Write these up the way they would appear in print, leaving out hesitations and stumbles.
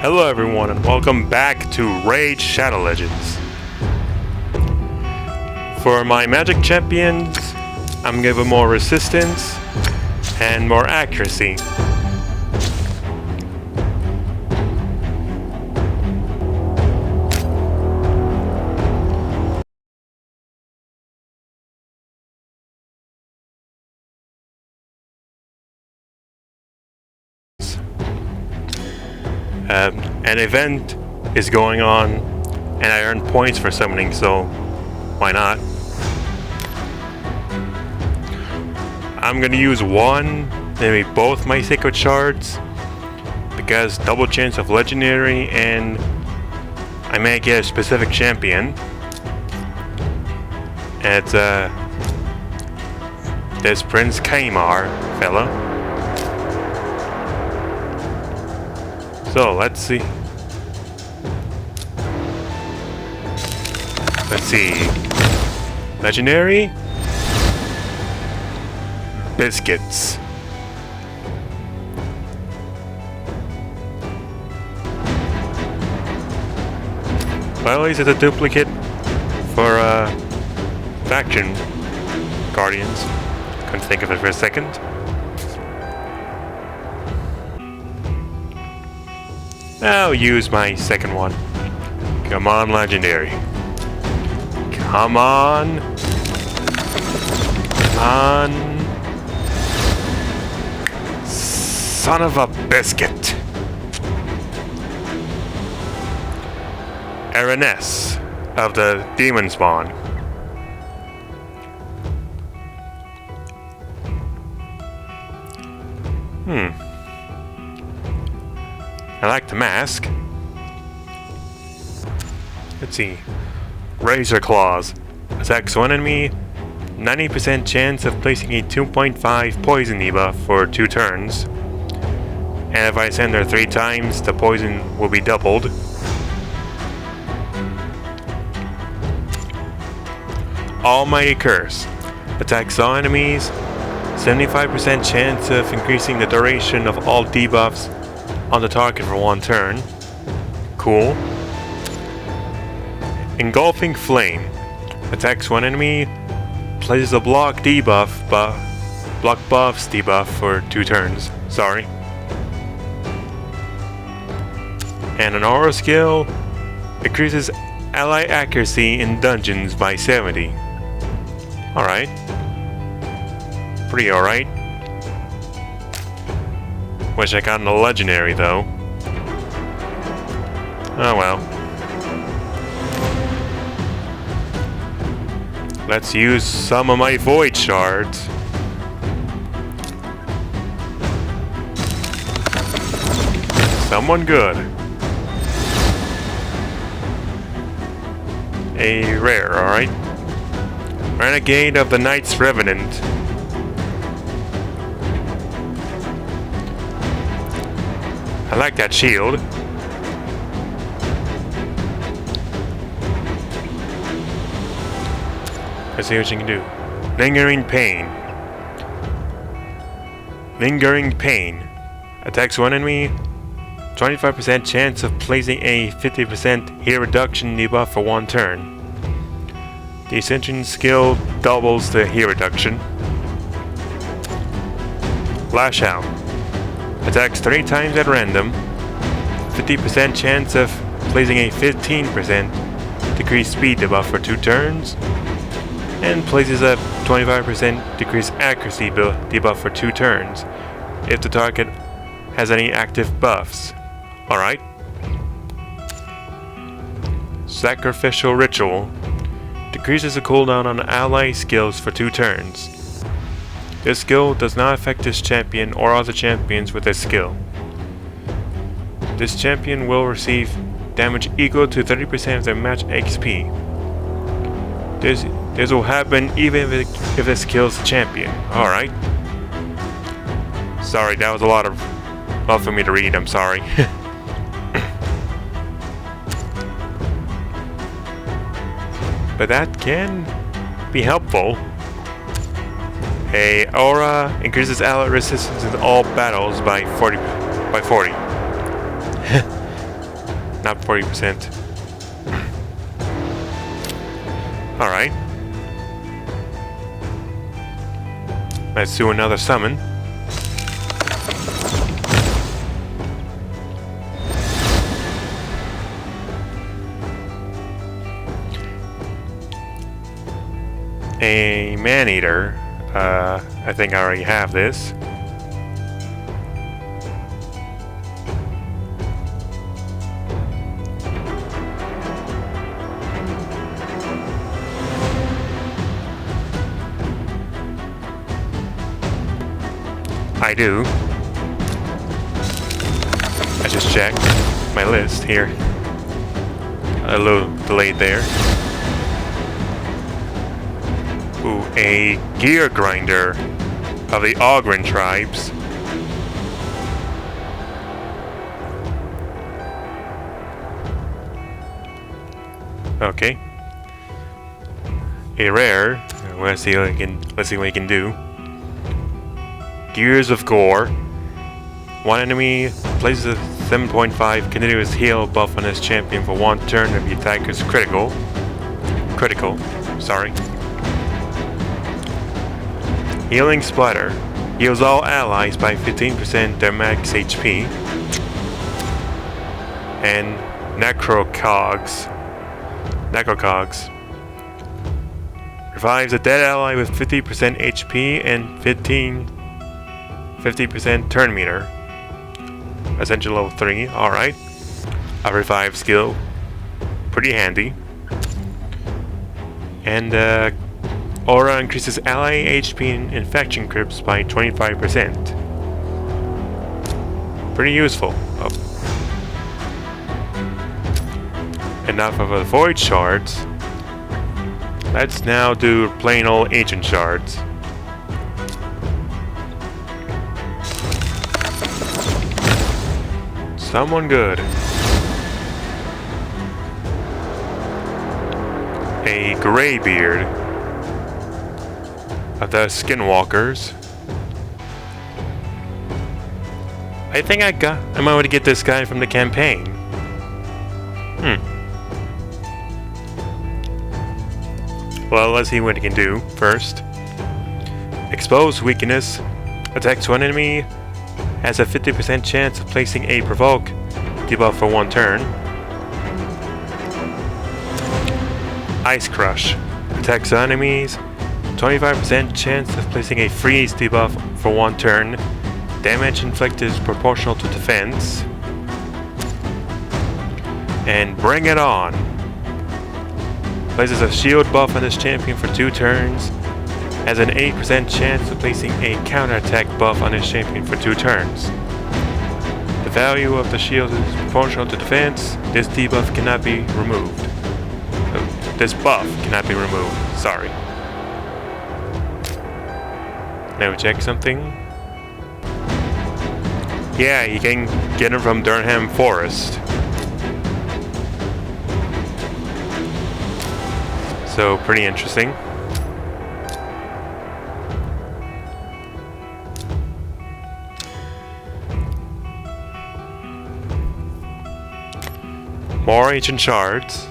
Hello everyone and welcome back to Raid Shadow Legends. For my magic champions, I'm giving more resistance and more accuracy. An event is going on and I earn points for summoning, so why not? I'm gonna use one, maybe both my sacred shards, because double chance of legendary and I may get a specific champion. And it's this Prince Kaimar fella. So let's see. Legendary biscuits. Well, at least it's a duplicate for faction guardians. Couldn't think of it for a second. I'll use my second one. Come on, legendary. Come on. Come on. Son of a biscuit. Araness of the Demon Spawn. I like the mask. Let's see. Razor Claws. Attacks one enemy. 90% chance of placing a 2.5 poison debuff for 2 turns. And if I send her 3 times, the poison will be doubled. Almighty Curse. Attacks all enemies. 75% chance of increasing the duration of all debuffs on the target for 1 turn. Cool. Engulfing Flame. Attacks one enemy. Places a block buffs debuff for 2 turns. Sorry. And an aura skill. Increases ally accuracy in dungeons by 70. Alright. Pretty alright. Wish I got a legendary though. Oh well. Let's use some of my void shards. Someone good. A rare, alright. Renegade of the Knight's Revenant. I like that shield. Let's see what you can do. Lingering Pain. Lingering Pain. Attacks one enemy. 25% chance of placing a 50% heal reduction debuff for 1 turn. The Ascension skill doubles the heal reduction. Lash Out. Attacks 3 times at random. 50% chance of placing a 15% decreased speed debuff for 2 turns. And places a 25% decreased accuracy debuff for 2 turns if the target has any active buffs. Alright. Sacrificial Ritual. Decreases the cooldown on ally skills for 2 turns. This skill does not affect this champion or other champions with this skill. This champion will receive damage equal to 30% of their match XP. This will happen even if this kills the champion. Alright. Sorry, that was a lot for me to read, I'm sorry. But that can be helpful. A aura increases ally resistance in all battles by 40. not 40%. Alright. Let's do another summon. A Man-Eater. I think I already have this. I do. I just checked my list here. A little delayed there. Ooh, a Gear Grinder of the Ogryn tribes. Okay. A rare. Let's see what we can do. Gears of Gore. One enemy places a 7.5 continuous heal buff on his champion for one turn if the attacker is critical. Sorry. Healing Splatter. Heals all allies by 15% their max HP. And Necrocogs. Revives a dead ally with 50% HP and 50% turn meter. Ascension level 3, alright. A revive skill. Pretty handy. And Aura increases ally HP and infection crypts by 25%. Pretty useful. Oh. Enough of the Void Shards. Let's now do plain old Ancient Shards. Someone good. A Greybeard of the Skinwalkers. I think I might want to get this guy from the campaign. Well, let's see what he can do first. Expose Weakness. Attacks one enemy. Has a 50% chance of placing a Provoke debuff for one turn. Ice Crush. Attacks enemies. 25% chance of placing a Freeze debuff for one turn. Damage inflicted is proportional to defense. And Bring It On. Places a shield buff on this champion for 2 turns. Has an 80% chance of placing a counterattack buff on his champion for 2 turns. The value of the shield is proportional to defense. This debuff cannot be removed. This buff cannot be removed. Sorry. Now check something. Yeah, you can get him from Durham Forest. So, pretty interesting. More Ancient Shards.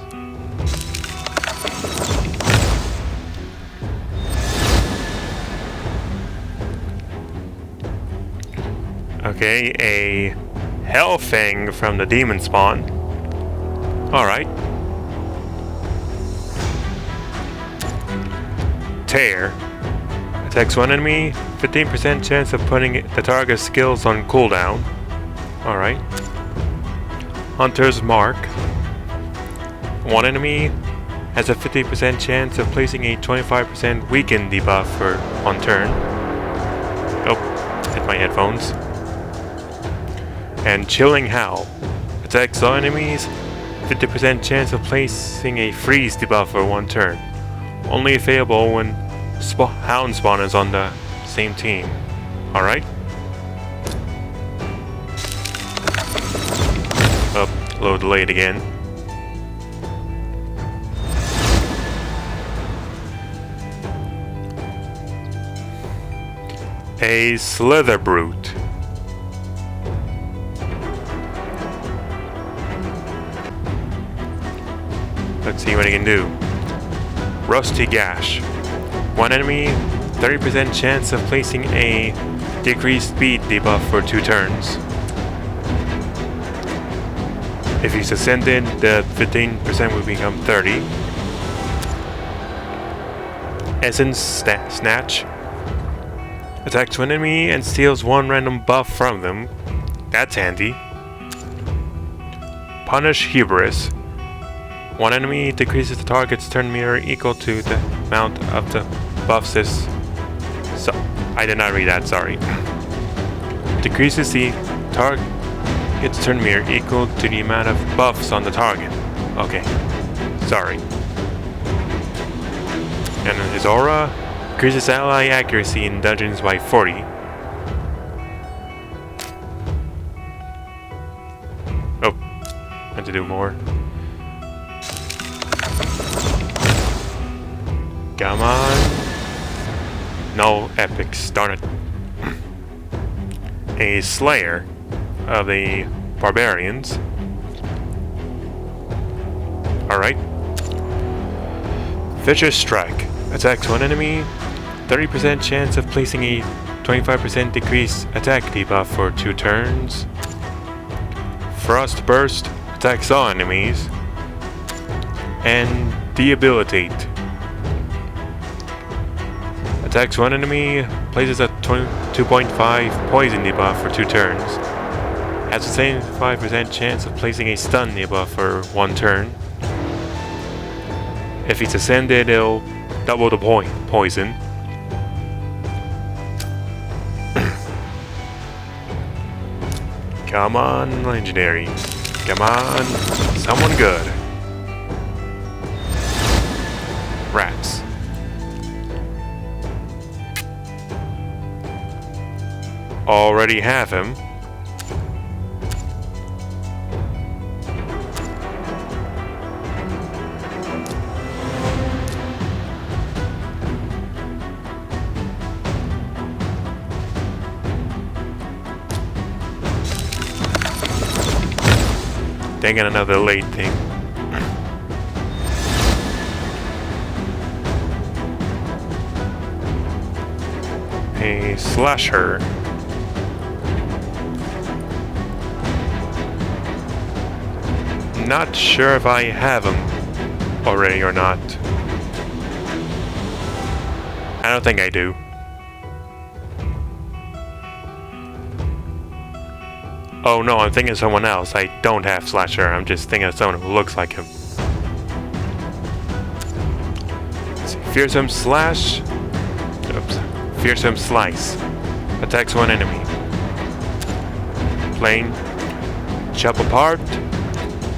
Okay, a Hellfang from the Demon Spawn. Alright. Tear. Attacks one enemy, 15% chance of putting the target's skills on cooldown. Alright. Hunter's Mark. One enemy has a 50% chance of placing a 25% weaken debuff for one turn. Oh, hit my headphones. And Chilling Howl. Attacks all enemies, 50% chance of placing a freeze debuff for one turn. Only available when Hound Spawn is on the same team. Alright? Oh, a little delayed again. A Slither Brute. See what he can do. Rusty Gash. One enemy, 30% chance of placing a decreased speed debuff for 2 turns. If he's ascended, the 15% will become 30. Essence Snatch. Attacks one enemy and steals 1 random buff from them. That's handy. Punish Hubris. One enemy decreases the target's turn meter equal to the amount of the buffs this... So, I did not read that, sorry. Decreases the target's turn meter equal to the amount of buffs on the target. Okay, sorry. And his aura increases ally accuracy in dungeons by 40. Oh, meant to do more. Come on. No epics, darn it. A Slayer of the Barbarians. Alright. Vicious Strike. Attacks one enemy. 30% chance of placing a 25% decrease attack debuff for 2 turns. Frost Burst. Attacks all enemies. And Debilitate. Attacks one enemy. Places a 2.5 poison debuff for 2 turns. Has the same 5% chance of placing a stun debuff for 1 turn. If he's ascended, it'll double the poison. Come on, legendary. Come on, someone good. Rats. Already have him. Dang it, another late thing. A Slasher. Not sure if I have him already or not. I don't think I do. Oh no, I'm thinking of someone else. I don't have Slasher. I'm just thinking of someone who looks like him. Let's see. Fearsome Slash. Oops. Fearsome Slice. Attacks one enemy. Plane. Chop apart.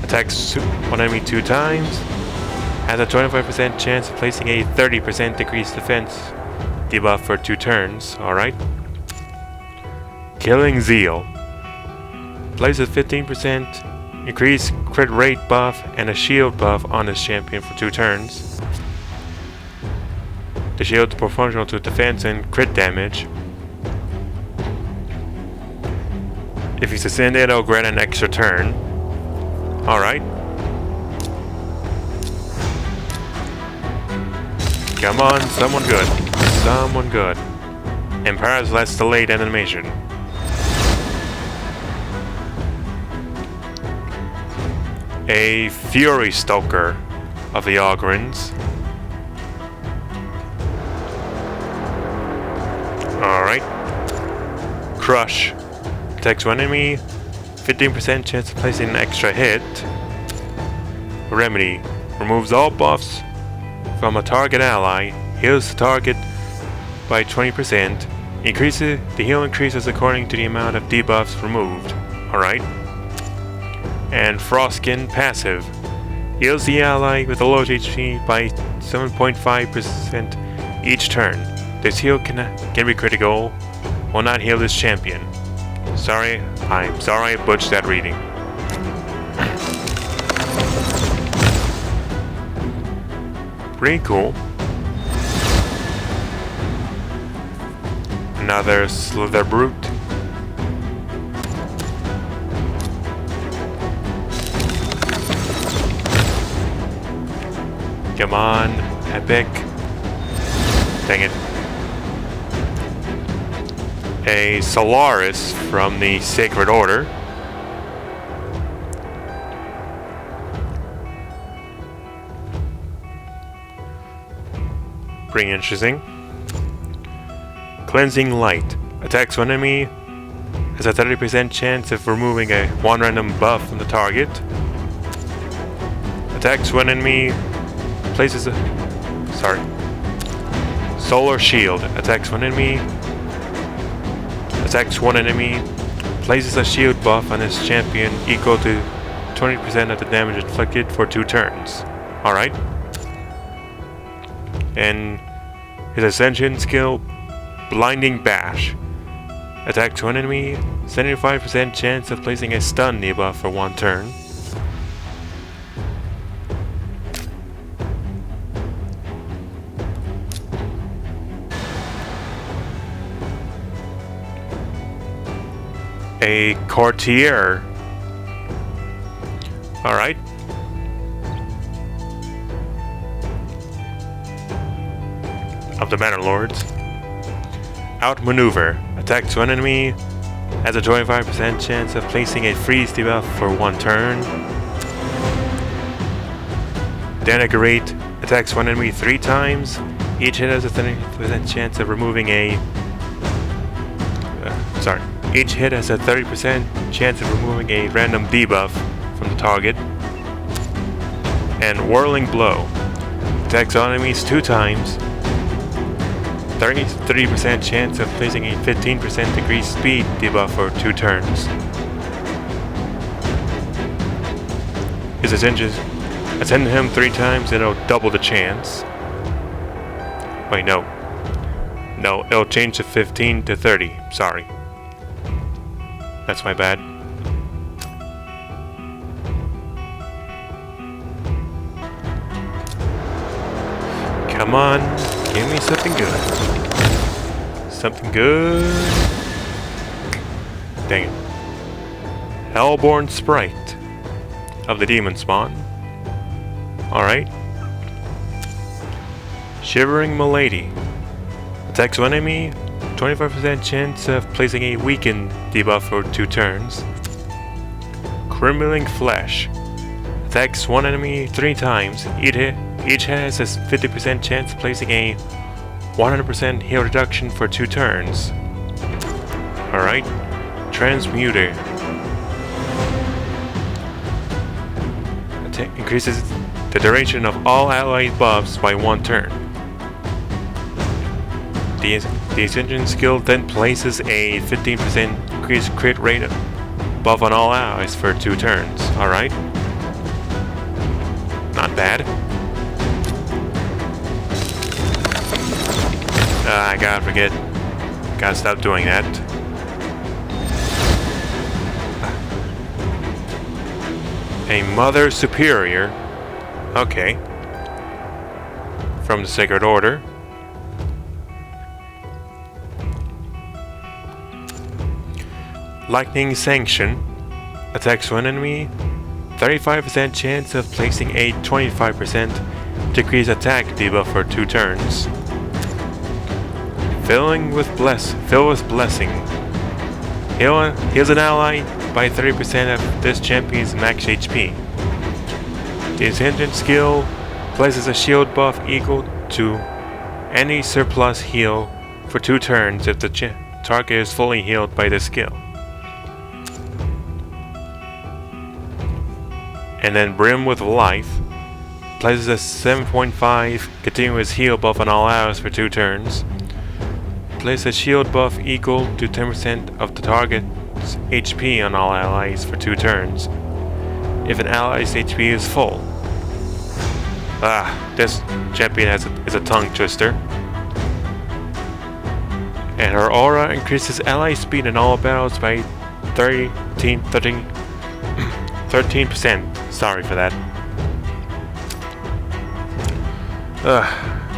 Attacks one enemy 2 times. Has a 25% chance of placing a 30% decreased defense debuff for 2 turns. Alright. Killing Zeal. Places 15% increased crit rate buff and a shield buff on his champion for 2 turns. The shield is proportional to defense and crit damage. If he's ascended, it'll grant an extra turn. Alright. Come on, someone good. Someone good. Empire's less delayed animation. A Fury Stoker of the Ogrins. Alright. Crush. Attacks one enemy. 15% chance of placing an extra hit. Remedy. Removes all buffs from a target ally. Heals the target by 20%. The heal increases according to the amount of debuffs removed. Alright. And Frostkin passive. Heals the ally with a low HP by 7.5% each turn. This heal can be critical. Will not heal this champion. I'm sorry I butchered that reading. Pretty cool. Another Slither Brute. Come on, epic. Dang it. A Solaris from the Sacred Order. Pretty interesting. Cleansing Light. Attacks one enemy. Has a 30% chance of removing a one random buff from the target. Attacks one enemy. Places a... Sorry. Solar Shield. Attacks one enemy. Attacks one enemy. Places a shield buff on his champion equal to 20% of the damage inflicted for 2 turns. Alright. And his Ascension skill, Blinding Bash. Attacks one enemy, 75% chance of placing a stun debuff for 1 turn. A Courtier. Alright. Of the Banner Lords. Outmaneuver. Attacks one enemy. Has a 25% chance of placing a freeze debuff for 1 turn. Denigrate. Attacks one enemy 3 times. Each hit has a 30% chance of removing a... Each hit has a 30% chance of removing a random debuff from the target. And Whirling Blow. Attacks all enemies 2 times. 30% chance of placing a 15% decreased speed debuff for 2 turns. His Ascension him 3 times and it'll double the chance. Wait, no. No, it'll change to 15 to 30. Sorry. That's my bad. Come on, give me something good. Something good. Dang it. Hellborn Sprite of the Demon Spawn. Alright. Shivering Milady. Attacks one enemy. 25% chance of placing a weakened debuff for 2 turns. Crumbling Flesh. Attacks one enemy 3 times. Each has a 50% chance of placing a 100% heal reduction for 2 turns. Alright. Transmuter. Increases the duration of all allied buffs by 1 turn. The Ascension skill then places a 15% increased crit rate buff on all allies for 2 turns. Alright. Not bad. I gotta forget. Gotta stop doing that. A Mother Superior. Okay. From the Sacred Order. Lightning Sanction. Attacks one enemy. 35% chance of placing a 25% decreased attack debuff for 2 turns. Fill with Blessing. Heals an ally by 30% of this champion's max HP. The Ascension skill places a shield buff equal to any surplus heal for 2 turns if the target is fully healed by the skill. And then Brim with Life places a 7.5 continuous heal buff on all allies for 2 turns. Place a shield buff equal to 10% of the target's HP on all allies for 2 turns, if an ally's HP is full. This champion is a tongue twister. And her aura increases ally speed in all battles by 13%. Sorry for that.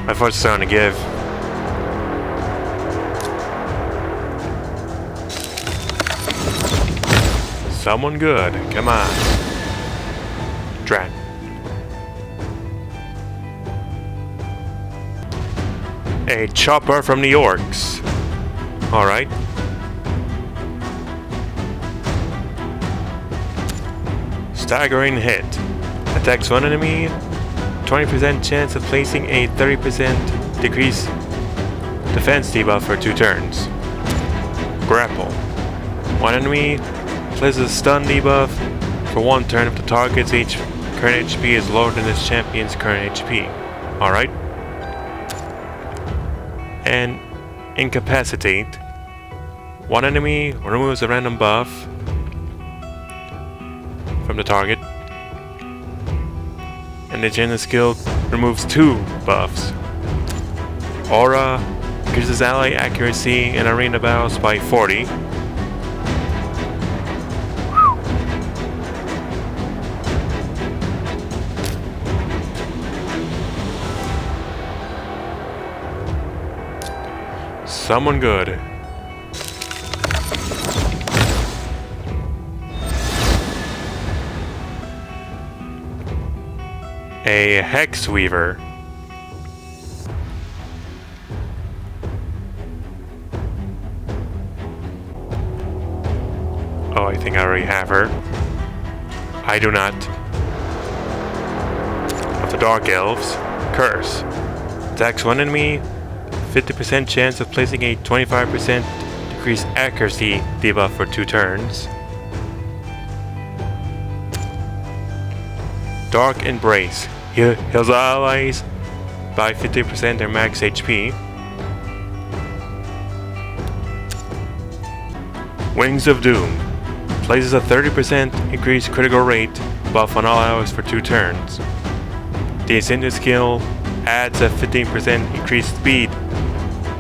My foot's starting to give. Someone good, come on. Drat. A chopper from the orcs. Alright. Staggering hit. Attacks one enemy. 20% chance of placing a 30% decrease defense debuff for 2 turns. Grapple. One enemy places a stun debuff for 1 turn if the target's current HP is lower than this champion's current HP. Alright. And incapacitate. One enemy removes a random buff from the target. And the Agenda skill removes 2 buffs. Aura increases ally accuracy in arena battles by 40. Someone good. A Hex Weaver. Oh, I think I already have her. I do not. Of the Dark Elves. Curse. Attacks one enemy. 50% chance of placing a 25% decreased accuracy debuff for 2 turns. Dark Embrace. Heals allies by 50% their max HP. Wings of Doom. Places a 30% increased critical rate buff on all allies for 2 turns. The Ascended skill adds a 15% increased speed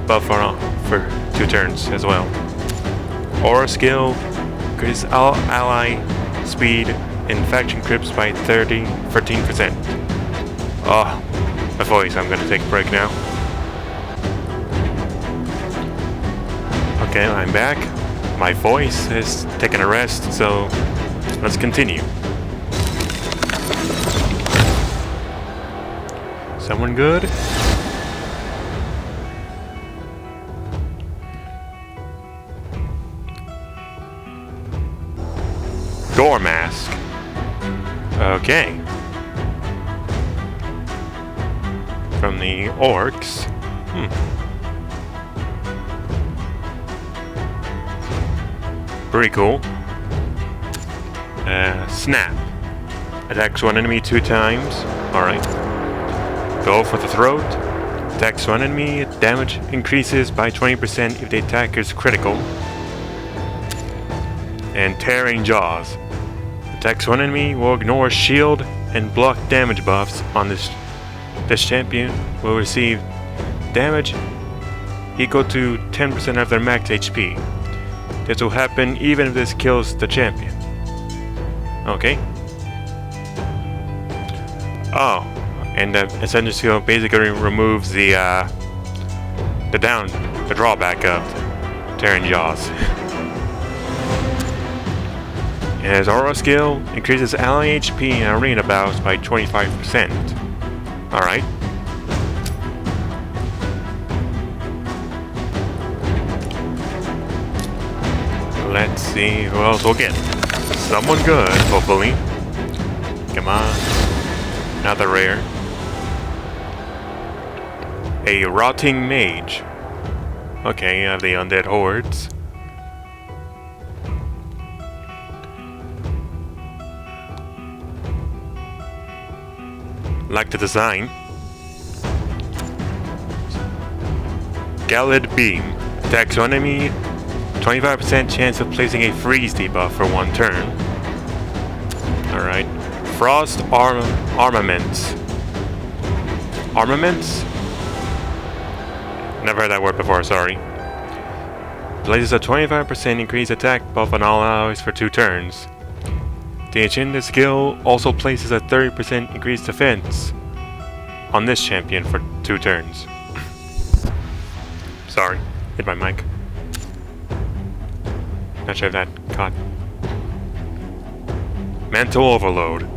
buff for 2 turns as well. Aura skill increases all ally speed in faction crypts by 13%. Oh, my voice, I'm gonna take a break now. Okay, I'm back. My voice has taken a rest, so let's continue. Someone good? Gore Mask. Okay. From the orcs. Pretty cool. Snap. Attacks one enemy 2 times. Alright. Go for the throat. Attacks one enemy. Damage increases by 20% if the attack is critical. And Tearing Jaws. Attacks one enemy will ignore shield and block damage buffs on this champion will receive damage equal to 10% of their max HP. This will happen even if this kills the champion. Okay. Oh, and the Ascended skill basically removes the drawback of Tearing Jaws. And his Aura skill increases ally HP in arena battles by 25%. Alright. Let's see who else we'll get. Someone good, hopefully. Come on. Another rare. A Rotting Mage. Okay, of the Undead Hordes. Like the design. Gallid Beam. Attacks one enemy. 25% chance of placing a freeze debuff for 1 turn. Alright. Frost Armaments. Armaments? Never heard that word before, sorry. Places a 25% increased attack buff on all allies for 2 turns. The Agenda skill also places a 30% increased defense on this champion for 2 turns. Sorry, hit my mic. Not sure if that caught. Mental Overload.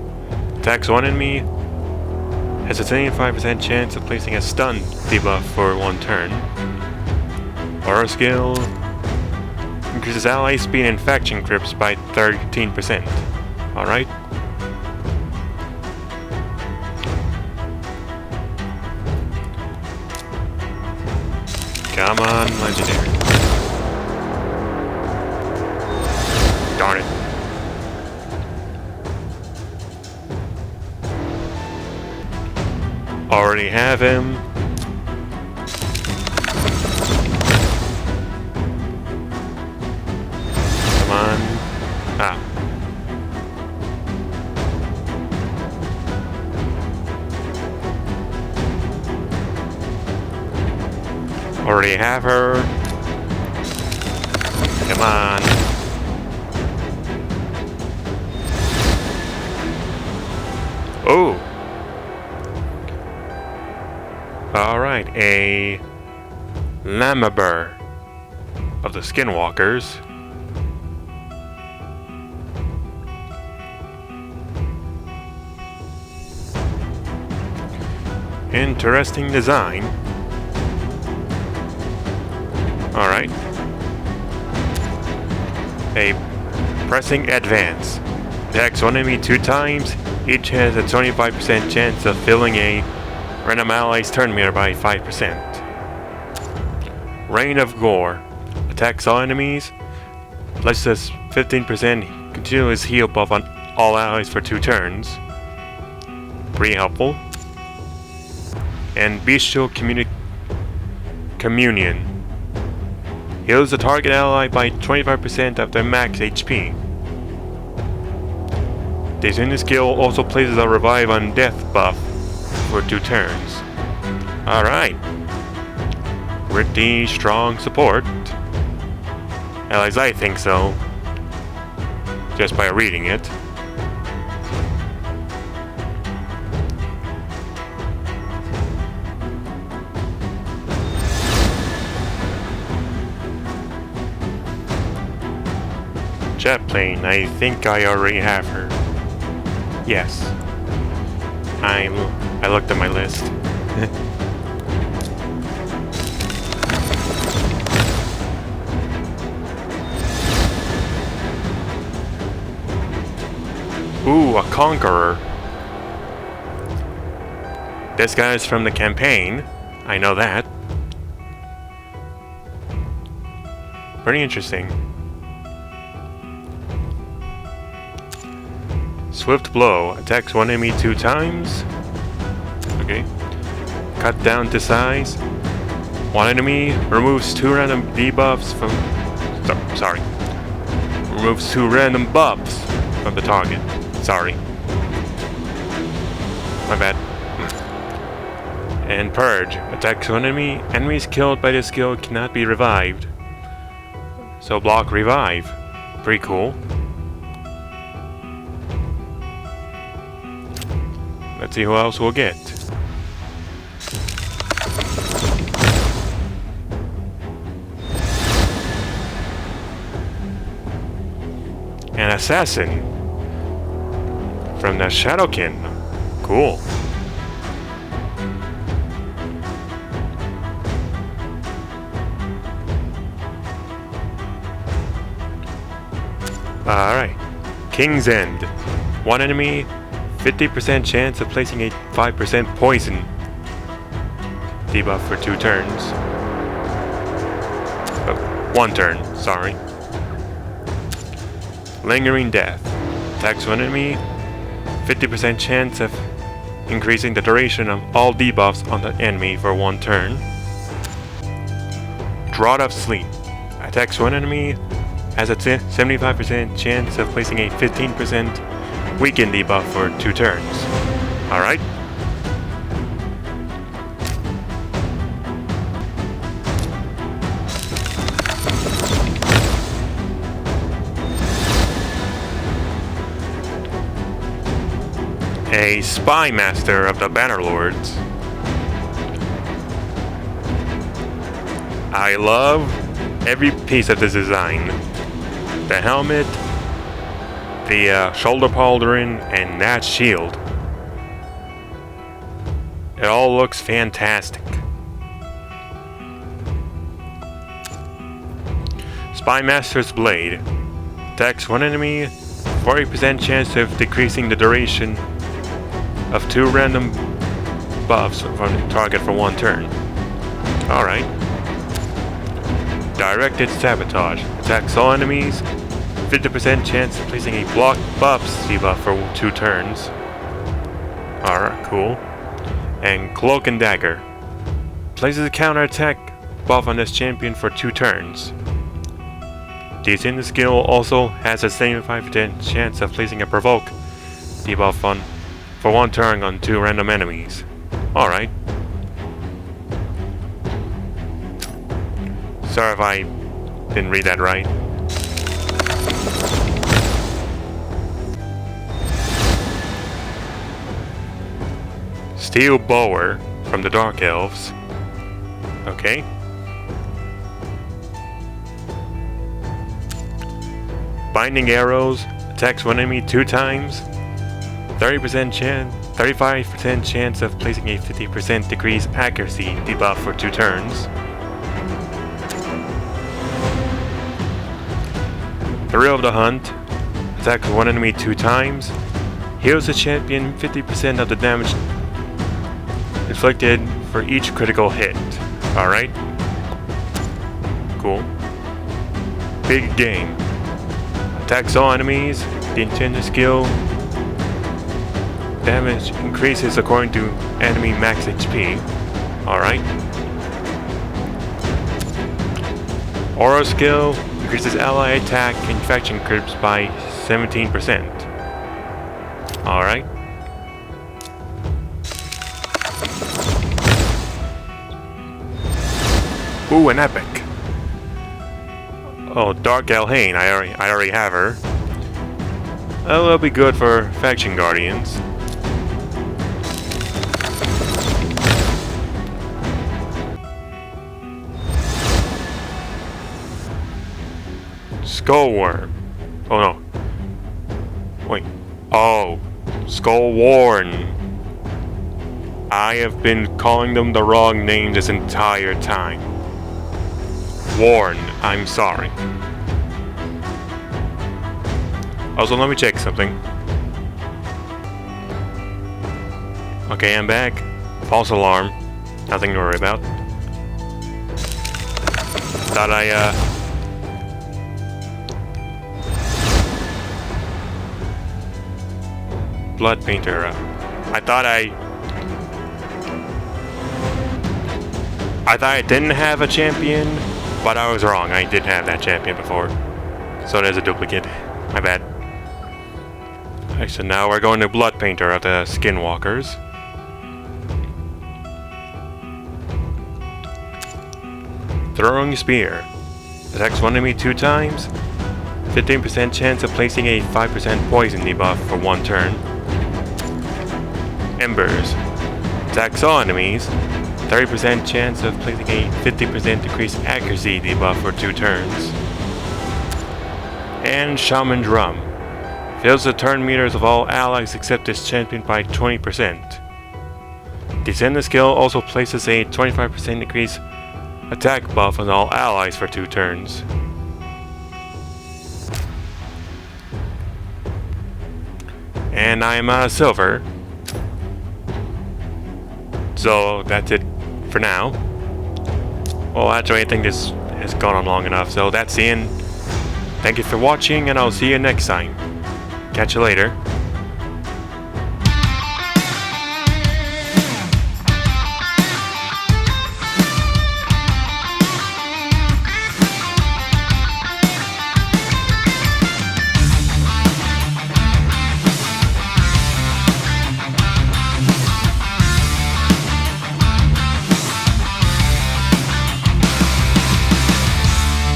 Attacks one enemy Has a 75% chance of placing a stun debuff for 1 turn. Aura skill increases ally speed and faction grips by 13%. Alright. Come on, legendary. Darn it. Already have him. Come on. Ah. Already have her. Come on. Oh. Alright, a Lamabur of the Skinwalkers. Interesting design. Alright. A pressing advance. Attacks one enemy 2 times. Each has a 25% chance of filling a random ally's turn meter by 5%. Rain of Gore. Attacks all enemies. Lets us 15% continuous heal buff on all allies for 2 turns. Pretty helpful. And Bestial Communion. Heals the target ally by 25% of their max HP. This unit skill also places a revive on death buff for 2 turns. Alright. Pretty strong support. At least I think so. Just by reading it. Jet plane, I think I already have her. Yes. I looked at my list. Ooh, a Conqueror. This guy's from the campaign. I know that. Pretty interesting. Swift Blow. Attacks one enemy 2 times. Okay. Cut down to size. One enemy removes 2 random debuffs from... sorry. Removes 2 random buffs from the target. Sorry. My bad. And Purge. Attacks one enemy. Enemies killed by this skill cannot be revived. So block revive. Pretty cool. Let's see who else we'll get. An assassin from the Shadowkin. Cool. Alright. King's End. One enemy, 50% chance of placing a 5% poison debuff for 2 turns. Oh, 1 turn, sorry. Lingering Death. Attacks one enemy, 50% chance of increasing the duration of all debuffs on the enemy for 1 turn. Draught of Sleep. Attacks one enemy, has a 75% chance of placing a 15% weaken debuff for 2 turns. Alright. A Spy Master of the Bannerlords. I love every piece of this design. The helmet, the shoulder pauldron, and that shield. It all looks fantastic. Spymaster's Blade. Attacks one enemy, 40% chance of decreasing the duration of 2 random buffs from the target for 1 turn. Alright. Directed Sabotage. Attacks all enemies, 50% chance of placing a block buffs debuff for 2 turns. Alright, cool. And Cloak and Dagger. Places a counterattack buff on this champion for 2 turns. The skill also has a 75% chance of placing a Provoke debuff on for 1 turn on 2 random enemies. Alright. Sorry if I didn't read that right. Steel Bower from the Dark Elves. Okay. Binding Arrows. Attacks one enemy 2 times. 35% chance of placing a 50% decreased accuracy debuff for 2 turns. Thrill of the Hunt. Attacks one enemy 2 times. Heals the champion 50% of the damage inflicted for each critical hit. Alright. Cool. Big Game. Attacks all enemies. The intended skill damage increases according to enemy max HP. Alright. Aura skill increases ally attack infection creeps by 17%. Alright. Ooh, an epic. Oh, Dark Elhain, I already have her. Oh, that'll be good for Faction Guardians. Skullworm. Oh no. Wait. Oh, Skullworm. I have been calling them the wrong name this entire time. Warn, I'm sorry. Also, let me check something. Okay, I'm back. False alarm. Nothing to worry about. Thought Blood Painter. I thought I didn't have a champion, but I was wrong. I did have that champion before. So there's a duplicate. My bad. Alright, so now we're going to Blood Painter of the Skinwalkers. Throwing Spear. Attacks one enemy 2 times. 15% chance of placing a 5% poison debuff for 1 turn. Embers. Attacks all enemies. 30% chance of placing a 50% decreased accuracy debuff for 2 turns. And Shaman Drum. Fills the turn meters of all allies except this champion by 20%. Descend skill also places a 25% increased attack buff on all allies for 2 turns. And I am out of silver. So that's it for now. Well, actually I think this has gone on long enough, so that's the end. Thank you for watching, and I'll see you next time. Catch you later.